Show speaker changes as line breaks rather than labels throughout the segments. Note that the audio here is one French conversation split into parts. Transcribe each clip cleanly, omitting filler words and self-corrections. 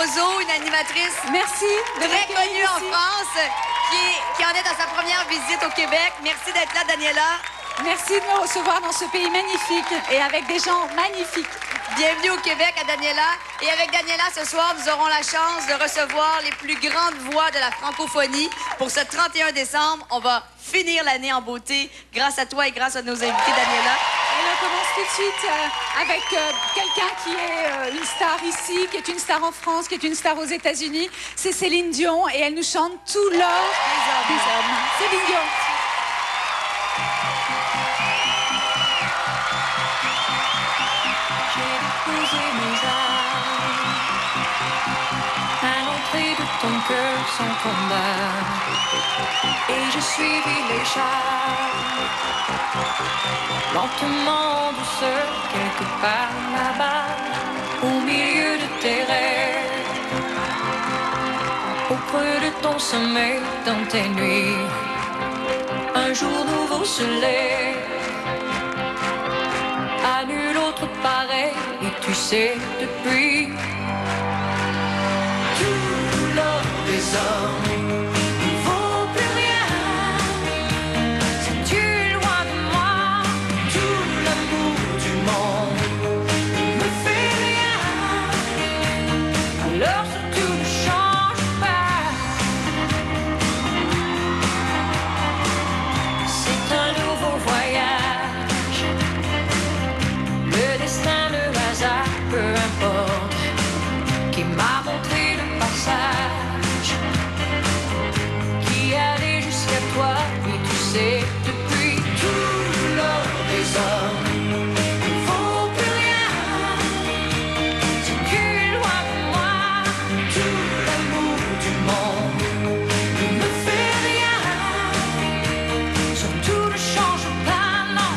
Bozo, une animatrice très connue en France, qui en est à sa première visite au Québec. Merci d'être là, Daniela.
Merci de me recevoir dans ce pays magnifique et avec des gens magnifiques.
Bienvenue au Québec à Daniela. Et avec Daniela, ce soir, nous aurons la chance de recevoir les plus grandes voix de la francophonie. Pour ce 31 décembre, on va finir l'année en beauté grâce à toi et grâce à nos invités, Daniela.
Et on commence tout de suite avec quelqu'un qui est une star ici, qui est une star en France, qui est une star aux États-Unis. C'est Céline Dion et elle nous chante Tout l'or des hommes. Céline Dion.
Ton cœur sans combat et je suivis les chars lentement en douceur quelque part là-bas au milieu de tes rêves, au creux de ton sommeil, dans tes nuits un jour nouveau se lève, à nul autre pareil, et tu sais depuis les hommes, il vaut plus rien. Si tu es loin de moi, tout l'amour du monde me fait rien. Alors surtout ne change pas. C'est un nouveau voyage. Le destin, le hasard, peu importe, qui m'a montré le passage. Toi, oui, tu sais, depuis tout l'or des hommes, il faut plus rien. Si tu es loin de moi, tout l'amour du monde ne me fait rien. Surtout ne change pas, non.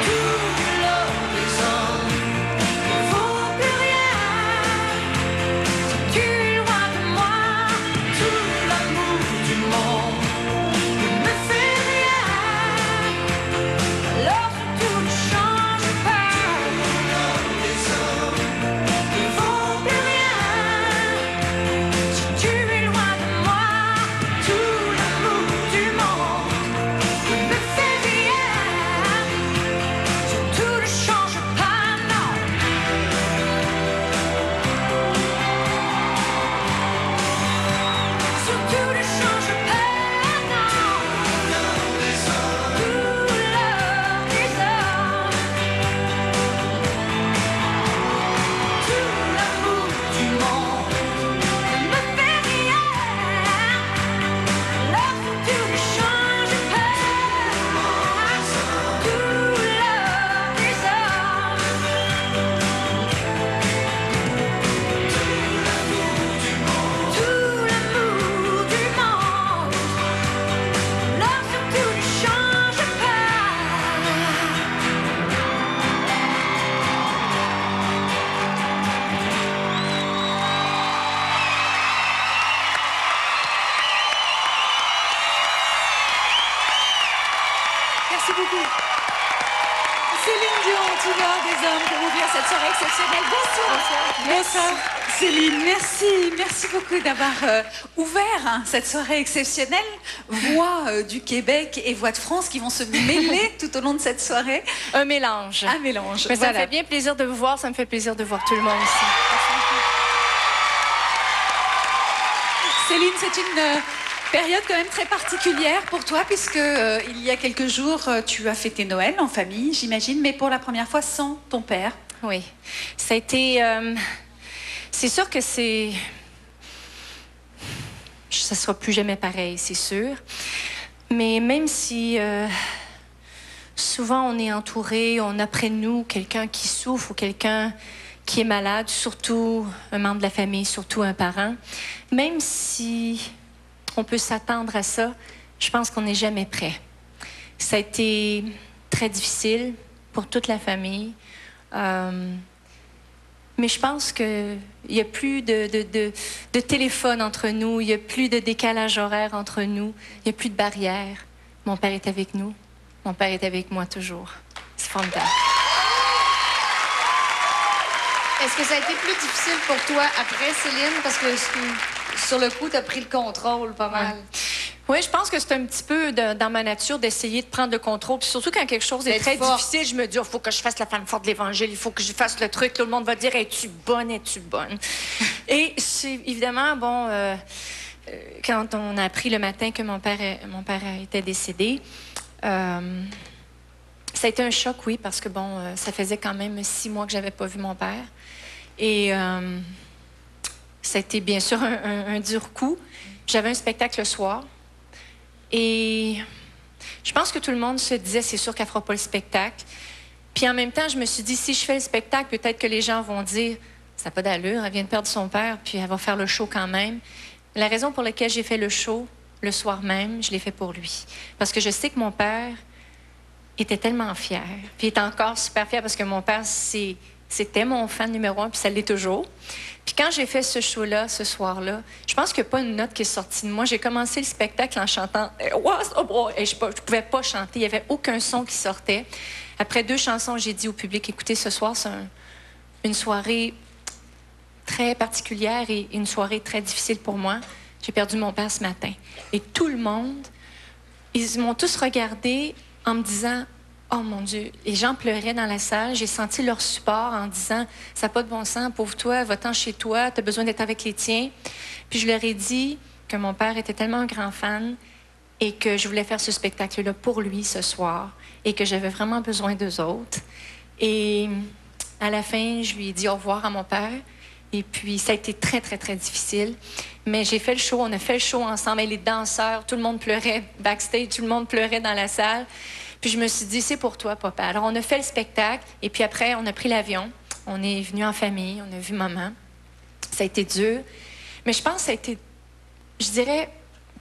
Tout l'or des hommes, il faut plus rien. Si tu es loin de moi, tout l'amour du monde ne me fait rien. Alors surtout ne change pas. Les hommes ne vaut plus rien. Si tu es loin de moi, tout l'amour du monde ne me fait rien. Surtout ne change pas, non. Surtout ne change pas.
Merci beaucoup. Céline Dion, Tout l'or des hommes, pour ouvrir cette soirée exceptionnelle. Bonsoir. Bonsoir. Céline, merci. Merci beaucoup d'avoir ouvert cette soirée exceptionnelle. Voix du Québec et voix de France qui vont se mêler tout au long de cette soirée.
Un mélange.
Un mélange.
Mais ça me fait bien plaisir de vous voir, ça me fait plaisir de voir tout le monde ici.
Céline, c'est une période quand même très particulière pour toi, puisque il y a quelques jours, tu as fêté Noël en famille, j'imagine, mais pour la première fois sans ton père.
Oui. Ça a été... c'est sûr que c'est... Ça sera plus jamais pareil, c'est sûr. Mais même si... souvent, on est entouré, on a près de nous quelqu'un qui souffre ou quelqu'un qui est malade, surtout un membre de la famille, surtout un parent. Même si on peut s'attendre à ça, je pense qu'on n'est jamais prêt. Ça a été très difficile pour toute la famille. Mais je pense qu'il n'y a plus de téléphone entre nous, il n'y a plus de décalage horaire entre nous, il n'y a plus de barrière. Mon père est avec nous, mon père est avec moi toujours. C'est formidable.
Est-ce que ça a été plus difficile pour toi après, Céline? Parce que sur le coup, tu as pris le contrôle pas mal.
Oui, je pense que c'est un petit peu dans ma nature d'essayer de prendre le contrôle. Puis surtout quand quelque chose est
D'être
très
forte.
difficile, je me dis, il faut que je fasse la femme forte de l'Évangile, il faut que je fasse le truc. Tout le monde va dire, es-tu bonne, es-tu bonne? Et c'est évidemment, bon, quand on a appris le matin que mon père était décédé, ça a été un choc, oui, parce que, bon, ça faisait quand même 6 mois que j'avais pas vu mon père. Et ça a été, bien sûr, un dur coup. J'avais un spectacle le soir. Et je pense que tout le monde se disait, c'est sûr qu'elle fera pas le spectacle. Puis en même temps, je me suis dit, si je fais le spectacle, peut-être que les gens vont dire, ça n'a pas d'allure, elle vient de perdre son père, puis elle va faire le show quand même. La raison pour laquelle j'ai fait le show le soir même, je l'ai fait pour lui. Parce que je sais que mon père était tellement fier, puis il est encore super fier parce que mon père, c'était mon fan numéro 1, puis ça l'est toujours. Puis quand j'ai fait ce show-là, ce soir-là, je pense qu'il n'y a pas une note qui est sortie de moi. J'ai commencé le spectacle en chantant et je ne pouvais pas chanter. Il n'y avait aucun son qui sortait. Après 2 chansons, j'ai dit au public, écoutez, ce soir, c'est une soirée très particulière et une soirée très difficile pour moi. J'ai perdu mon père ce matin. Et tout le monde, ils m'ont tous regardé en me disant, oh mon Dieu, les gens pleuraient dans la salle. J'ai senti leur support en disant, ça n'a pas de bon sens, pauvre toi, va-t'en chez toi, tu as besoin d'être avec les tiens. Puis je leur ai dit que mon père était tellement un grand fan et que je voulais faire ce spectacle-là pour lui ce soir et que j'avais vraiment besoin d'eux autres. Et à la fin, je lui ai dit au revoir à mon père. Et puis, ça a été très, très, très difficile. Mais j'ai fait le show, on a fait le show ensemble. Et les danseurs, tout le monde pleurait backstage, tout le monde pleurait dans la salle. Puis je me suis dit, c'est pour toi, papa. Alors, on a fait le spectacle. Et puis après, on a pris l'avion. On est venu en famille, on a vu maman. Ça a été dur. Mais je pense que ça a été, je dirais,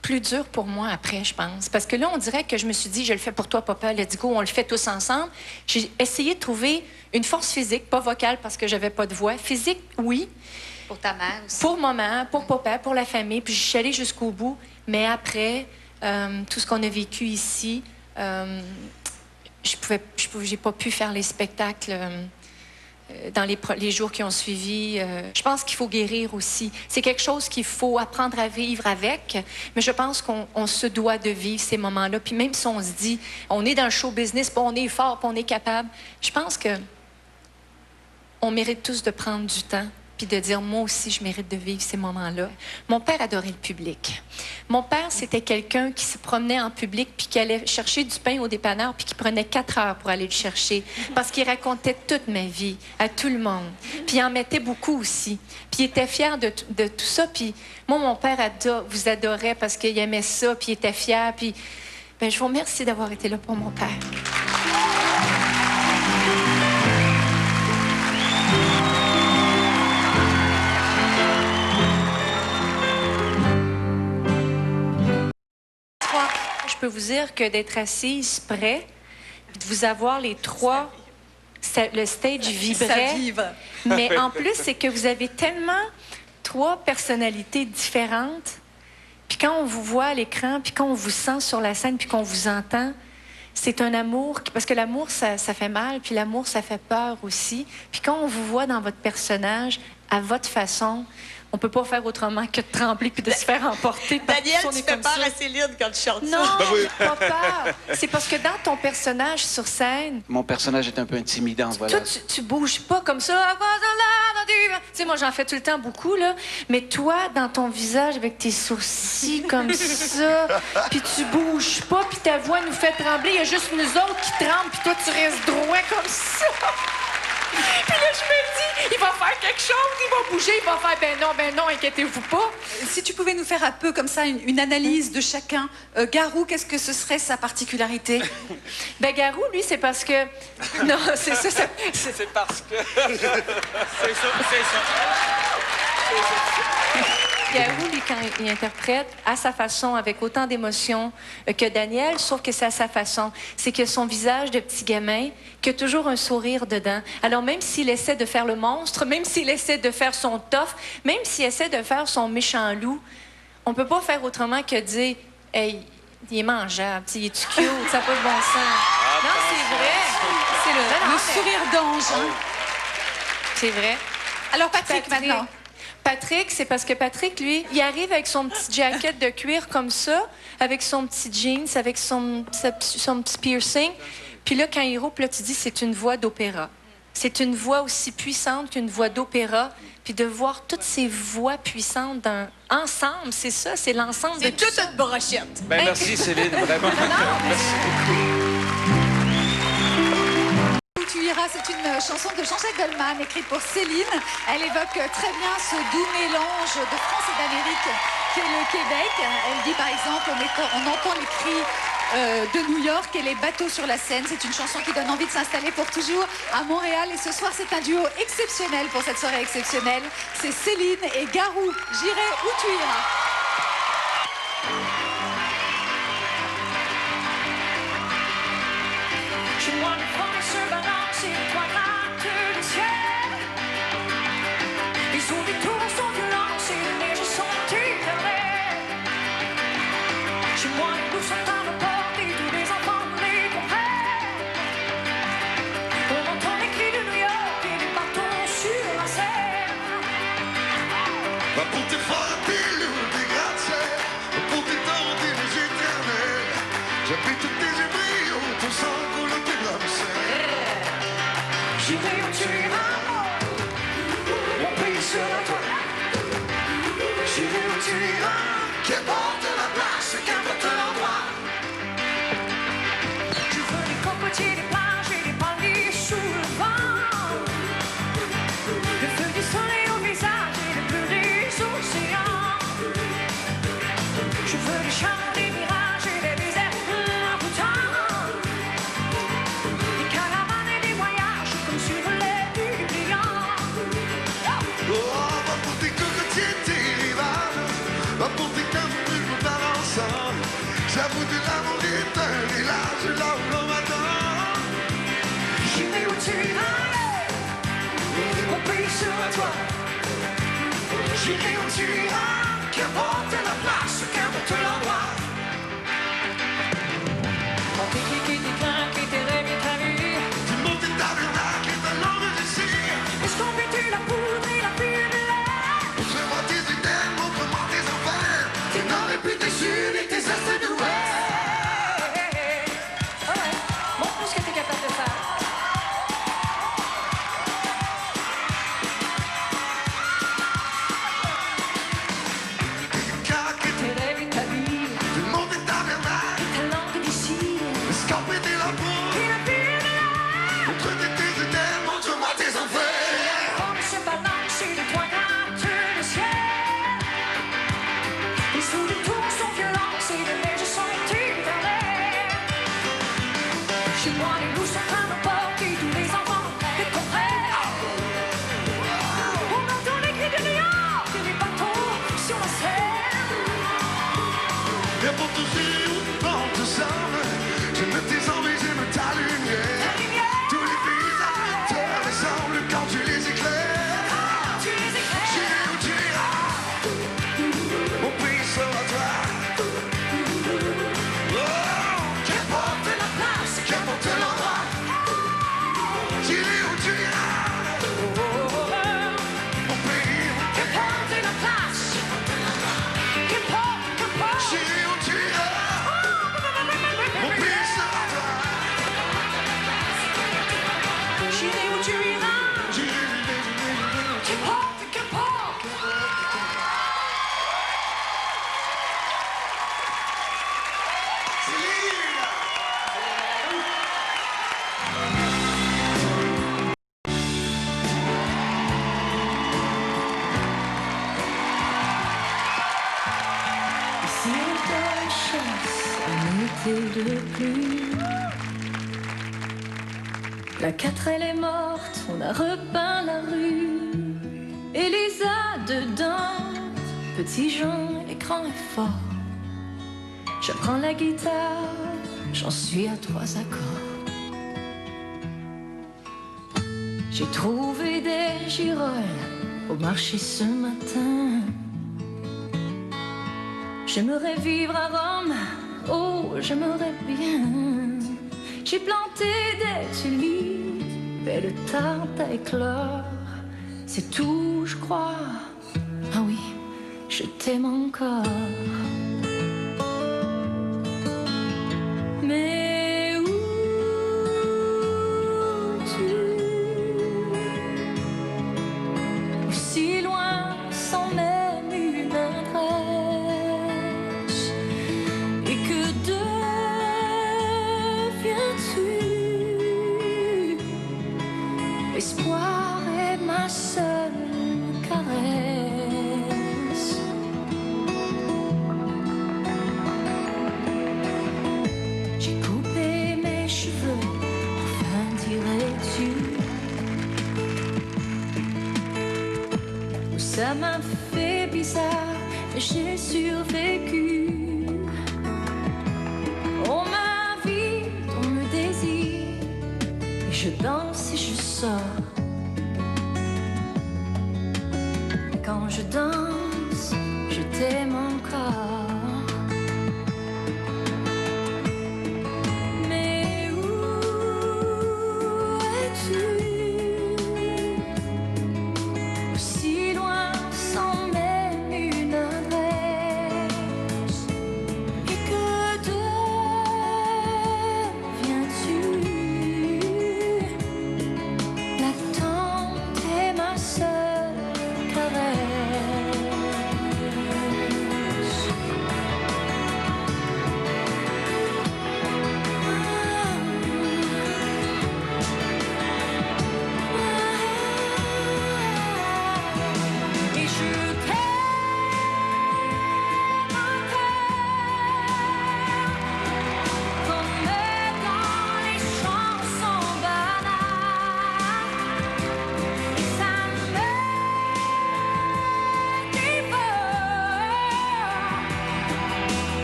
plus dur pour moi après, je pense. Parce que là, on dirait que je me suis dit, je le fais pour toi, papa, let's go, on le fait tous ensemble. J'ai essayé de trouver une force physique, pas vocale parce que j'avais pas de voix. Physique, oui.
Pour ta mère aussi.
Pour maman, pour papa, pour la famille. Puis je suis allée jusqu'au bout. Mais après, tout ce qu'on a vécu ici, j'ai pas pu faire les spectacles dans les jours qui ont suivi. Je pense qu'il faut guérir aussi. C'est quelque chose qu'il faut apprendre à vivre avec, mais je pense qu'on se doit de vivre ces moments-là. Puis même si on se dit, on est dans le show business, puis on est fort, puis on est capable, je pense que on mérite tous de prendre du temps puis de dire, moi aussi, je mérite de vivre ces moments-là. Mon père adorait le public. Mon père, c'était quelqu'un qui se promenait en public puis qui allait chercher du pain au dépanneur puis qui prenait 4 heures pour aller le chercher parce qu'il racontait toute ma vie à tout le monde. Puis il en mettait beaucoup aussi. Puis il était fier de tout ça. Puis moi, mon père vous adorait parce qu'il aimait ça puis il était fier. Puis ben, je vous remercie d'avoir été là pour mon père. Je peux vous dire que d'être assise près, de vous avoir les 3, le stage vibrait.
Ça vibre.
Mais en plus, c'est que vous avez tellement 3 personnalités différentes. Puis quand on vous voit à l'écran, puis quand on vous sent sur la scène, puis qu'on vous entend, c'est un amour. Parce que l'amour, ça fait mal, puis l'amour, ça fait peur aussi. Puis quand on vous voit dans votre personnage, à votre façon, on peut pas faire autrement que de trembler puis de se faire emporter.
Daniel,
On
tu
est
fais
comme
peur
ça.
à Céline quand tu chantes
Non,
ça.
pas peur. C'est parce que dans ton personnage sur scène,
Mon personnage est un peu intimidant, voilà.
toi, tu bouges pas comme ça. Tu sais, moi, j'en fais tout le temps beaucoup, là. Mais toi, dans ton visage, avec tes sourcils comme ça, puis tu bouges pas, puis ta voix nous fait trembler. Il y a juste nous autres qui tremblent, puis toi, tu restes droit comme ça. Puis là, je me dis, il va faire quelque chose, il va bouger, il va faire ben non, inquiétez-vous pas.
Si tu pouvais nous faire un peu comme ça une analyse de chacun. Garou, qu'est-ce que ce serait sa particularité?
Ben Garou, lui, c'est parce que... Non, c'est ça.
C'est parce que... c'est ça.
Garou, lui, quand il interprète à sa façon, avec autant d'émotion que Daniel, sauf que c'est à sa façon. C'est que son visage de petit gamin, qui a toujours un sourire dedans. Alors, même s'il essaie de faire le monstre, même s'il essaie de faire son tough, même s'il essaie de faire son méchant loup, on peut pas faire autrement que dire « Hey, il est mangeable, il est cute, ça n'a pas de bon sens. » Non, c'est vrai.
C'est le
Non, mais-
sourire d'ange. Hein?
C'est vrai.
Alors Patrick, maintenant.
Patrick, c'est parce que Patrick, lui, il arrive avec son petit jacket de cuir comme ça, avec son petit jeans, avec son petit piercing. Puis là, quand il roule, là, tu dis c'est une voix d'opéra. C'est une voix aussi puissante qu'une voix d'opéra. Puis de voir toutes ces voix puissantes ensemble, c'est ça, c'est l'ensemble de
C'est
tout
toute
ça.
une brochette.
Ben, merci, Céline, vraiment. Merci.
Où tu iras, c'est une chanson de Jean-Jacques Goldman, écrite pour Céline. Elle évoque très bien ce doux mélange de France et d'Amérique qu'est le Québec. Elle dit par exemple, on entend les cris de New York et les bateaux sur la Seine. C'est une chanson qui donne envie de s'installer pour toujours à Montréal. Et ce soir, c'est un duo exceptionnel pour cette soirée exceptionnelle. C'est Céline et Garou. J'irai où tu iras.
Je vois les forêts se balancer, toi gratte le ciel. Les eaux des tours sont violentes, et les neiges sont éternelles. Je vois les loups sont à reporter, tous les enfants les comprennent. On entend les cris de New York et les bateaux sur la Seine.
Va pour tes frappes ou tes gratte-ciel, pour tes temps et les éternels. J'habite tes ébrilles, ton sang coule tes glaces.
J'irai où tu iras, mon pays sera toi. J'irai où tu iras, qu'importe la place, qu'importe l'endroit. Je veux des cocotiers, des plages et des palmiers sous le vent. Le feu du soleil au visage et le bleu des océans. Je veux des champs, des mirages et des déserts envoûtants. Des caravanes et des voyages comme sur les dunes brillantes.
Oh, va pour tes cocotiers, tes rivages, va pour tes campings, nous par ensemble. J'avoue de l'amour éteint, et là, c'est là où l'on m'attend.
J'irai où tu iras, mon pays sera toi. J'irai où tu iras, qu'importe la place, qu'importe l'endroit. Quand tes clics et tes craintes et tes rêves et ta vie,
Tu montes tes tabernacles et ta langue d'ici.
est-ce qu'on vêtu la poudre et la pluie de l'air?
Montre-moi tes idées, montre-moi tes enfers.
Tes nord et puis tes sud et tes est de l'ouest. Montre-nous ce que t'es capable de faire.
Caraquet,
Tes rêves et ta vie,
tu montes tes tabernacles,
ta langue d'ici
escampez tes lambeaux.
et la pluie de l'air.
Montre-moi tes idées, montre-moi tes enfers.
Comme se balance et les toits grattent le ciel. Les sous des tours sont violents et les neiges sont éternelles. Chez moi, les loups sont à nos portes et tous les enfants les comprennent. On entend les cris de New York et les bateaux sur la Seine.
Viens pour toucher où on te semble. J'aime tes envies, j'aime ta lumière. Tous les paysages te ressemblent quand tu les éclaires.
Tu les éclaires.
J'irai où tu iras, mon pays sera toi. Oh,
Qu'importe la place,
qu'importe l'endroit. J'irai où tu iras, mon pays.
qu'importe la place. Qu'importe.
J'irai où tu iras, mon pays sera toi.
J'irai où tu iras.
J'irai,
Qu'importe.
Céline.
Si on peut chasse un été de pluie, la 4 elle est morte, on a repeint la rue. Elisa dedans, petit Jean, l'écran est fort. J'apprends la guitare, j'en suis à 3 accords. J'ai trouvé des girolles au marché ce matin. J'aimerais vivre à Rome, oh j'aimerais bien. J'ai planté des tulipes, belle tarte à éclore.
c'est tout, je crois. Ah oui, je t'aime encore. Mais où tu, aussi loin sans même une adresse, et que deviens-tu? L'espoir est ma seule caresse. J'ai coupé mes cheveux, enfin dirais-tu? Ça m'a fait bizarre, mais j'ai survécu. On m'invite, on me désire, et je danse et je sors. Et quand je danse, je t'aime encore. Mais où es-tu? Aussi loin sans même une adresse. Et que deviens-tu? L'attente est ma seule caresse. Et je t'aime encore, comme dans les chansons banales. Et ça me dévore,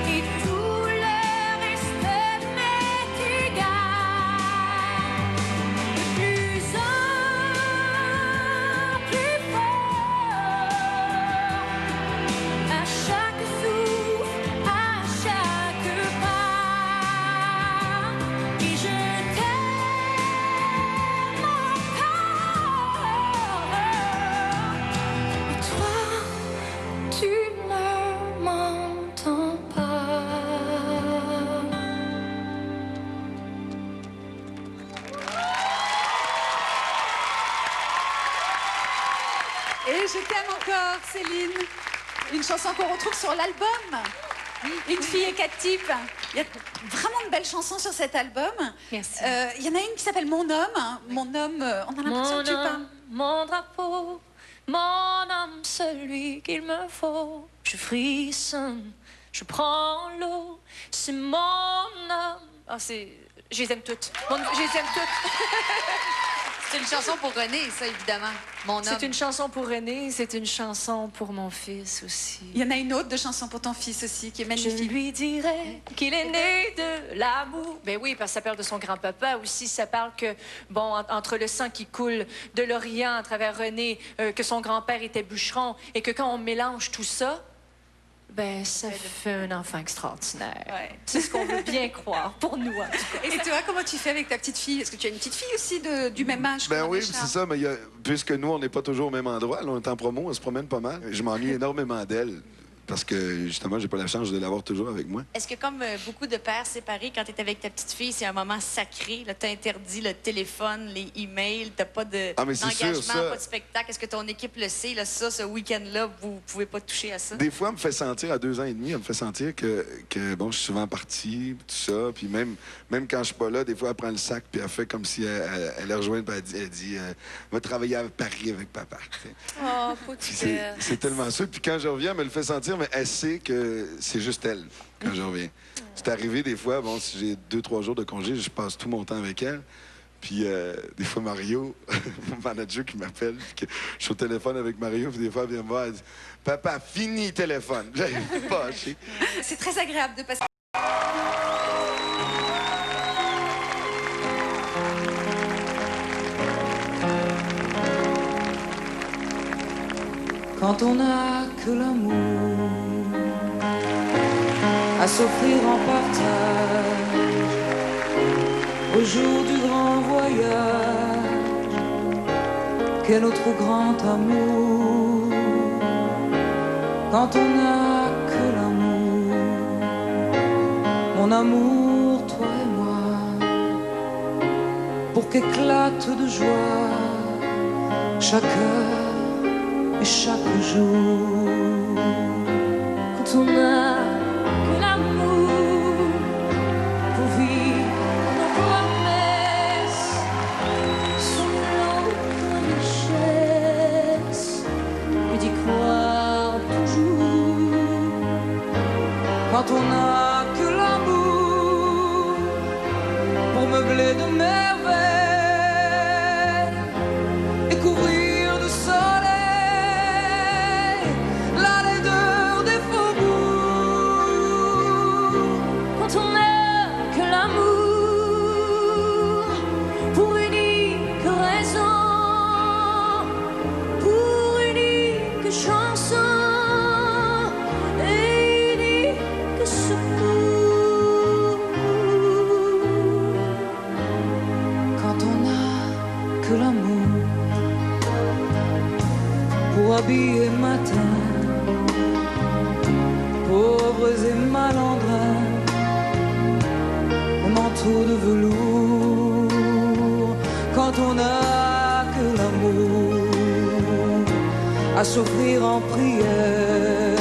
et tout le reste m'est égal. De plus en plus fort, à chaque souffle, à chaque pas, et je t'aime encore. Et toi, tu ne m'entends pas.
Et je t'aime encore, Céline. Une chanson qu'on retrouve sur l'album. Une fille et quatre types. Il y a vraiment de belles chansons sur cet album.
Merci.
Il y en a une qui s'appelle Mon homme. Mon homme, on a l'impression que tu parles.
Mon drapeau, mon homme, celui qu'il me faut. Je frissonne, je prends l'eau, c'est mon homme. Ah, c'est... Je les aime toutes. Je les aime toutes.
C'est une chanson pour René, ça, évidemment. Mon homme.
C'est une chanson pour René, c'est une chanson pour mon fils aussi.
Il y en a une autre de chanson pour ton fils aussi, qui est
Je
magnifique.
lui dirais qu'il est né de l'amour. Ben oui, parce que ça parle de son grand-papa aussi. Ça parle que, bon, entre le sang qui coule de l'Orient à travers René, que son grand-père était bûcheron, et que quand on mélange tout ça, ben ça fait un enfant extraordinaire.
Ouais.
C'est ce qu'on veut bien croire, pour nous, en tout cas.
Et toi, comment tu fais avec ta petite fille? Est-ce que tu as une petite fille aussi du même âge?
Ben
que
oui,
Richard?
c'est ça, mais puisque nous, on n'est pas toujours au même endroit, là, on est en promo, on se promène pas mal. Je m'ennuie énormément d'elle, parce que, justement, j'ai pas la chance de l'avoir toujours avec moi.
Est-ce que, comme beaucoup de pères séparés, quand tu es avec ta petite fille, c'est un moment sacré? Tu as interdit le téléphone, les emails, tu pas
Ah, mais c'est sûr,
d'engagement,
ça.
pas de spectacle. Est-ce que ton équipe le sait? Là, ça, ce week-end-là, vous pouvez pas toucher à ça?
Des fois, elle me fait sentir, à 2 ans et demi, elle me fait sentir que bon, je suis souvent parti, tout ça. Puis même quand je suis pas là, des fois, elle prend le sac, puis elle fait comme si elle a rejoint, puis elle dit va travailler à Paris avec papa. Tu sais.
Oh,
Puis c'est tellement ça. Puis quand je reviens, elle me le fait sentir, mais elle sait que c'est juste elle quand je reviens. C'est arrivé des fois, bon, si j'ai 2-3 jours de congé, je passe tout mon temps avec elle. Puis des fois, Mario, mon manager qui m'appelle, puis que je suis au téléphone avec Mario, puis des fois, elle vient me voir, elle dit « Papa, fini le téléphone. » J'arrive pas à chier.
C'est très agréable de passer.
Quand on n'a que l'amour à s'offrir en partage au jour du grand voyage, qu'est notre grand amour. Quand on n'a que l'amour, mon amour, toi et moi, pour qu'éclate de joie chaque heure et chaque jour. Quand on n'a que l'amour pour vivre nos promesses, son notre richesse, et d'y croire toujours. Quand on n'a que l'amour pour meubler de merveilles et couvrir de soleil la laideur des faubourgs. Quand on n'a que l'amour pour unique raison, pour unique chanson et unique secours. Quand on n'a que l'amour pour habiller matin pauvres et malandrins, le manteau de velours. Quand on n'a que l'amour à s'offrir en prière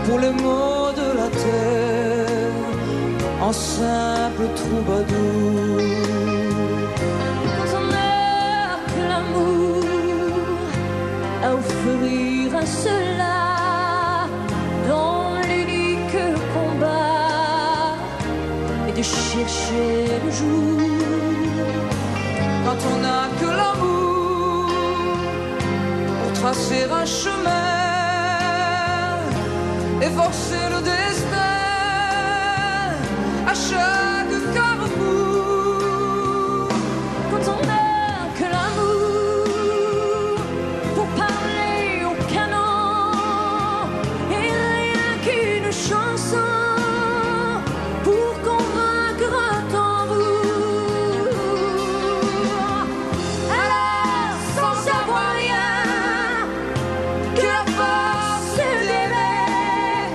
pour les mots de la terre en simple troubadour. Quand on n'a que l'amour à offrir à ceux-là dans l'unique combat et de chercher le jour. Quand on n'a que l'amour pour tracer un chemin et forcer le destin à chaque carrefour. Quand on n'a que l'amour pour parler au canon et rien qu'une chanson pour convaincre un tambour. Alors, sans savoir rien que la force d'aimer,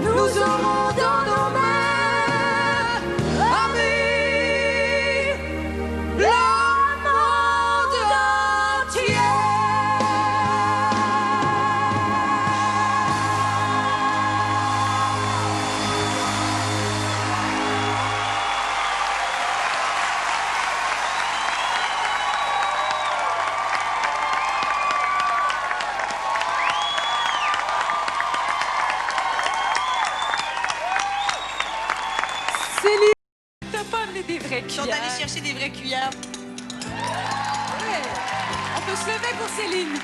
nous aurons dans nos mains, amis, le monde entier.
Céline, t'as pas amené des vraies
Ils sont
cuillères.
allés chercher des vraies cuillères.
Ouais. On peut se lever pour Céline.